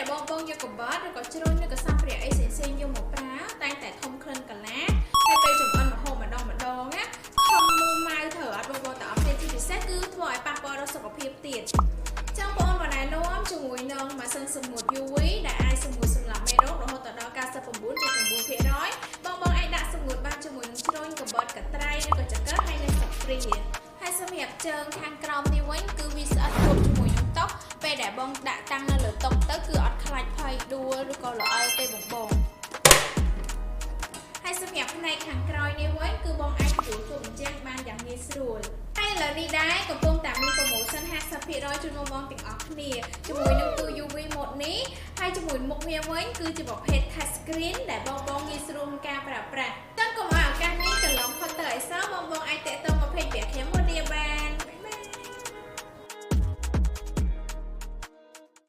ដែលបងយកកបត់ឬក៏ជ្រុញឬក៏សម្ភារៈអីផ្សេងៗយកមកប្រើតែតែធំក្លិនកន្លាហើយពេលចម្អិនម្ហូបម្ដងណាខំមូម៉ៅត្រូវអត់បងតើអត់ទេជាពិសេសគឺធ្វើឲ្យប៉ះពាល់ដល់សុខភាពទៀតចឹងបងណែនាំជាមួយនឹងម៉ាស៊ីនសម្ងួត UV ដែលអាចសម្ងួតសម្លាប់មេរោគរហូតដល់ 99.9% បងអាចដាក់សម្ងួតបានជាមួយនឹងជ្រុញកបត់កត្រៃឬក៏ចង្កឹះហើយនិងស្លឹកព្រាហើយសម្រាប់ជើងខាងក្រោមនេះវិញគឺវាស្អិតគ្រប់ជាមួយនឹងតុពេលដែលបងដាក់តាំងនៅលើតុទៅគឺអត់ខ្លាចភ័យដួលឬក៏ល្អិលទេបងហើយសម្រាប់ផ្នែកខាងក្រោយនេះវិញគឺបងអាចទទួលជបញ្ជាក់បានយ៉ាងងាយស្រួលហើយឥឡូវនេះដែរកំពុងតែមាន promotion 50% ជូនបងទាំងអស់គ្នាជាមួយនឹងទូ UV mode នេះហើយជាមួយមុខវាវិញគឺជាប្រភេទ touch screen ដែលបងងាយស្រួលក្នុងការប្រើប្រាស់តើកុំឲ្យឱកាសនេះកន្លងផុតទៅឲ្យសោះបងអាចតាក់ទងមក page ព្រះខ្ញុំ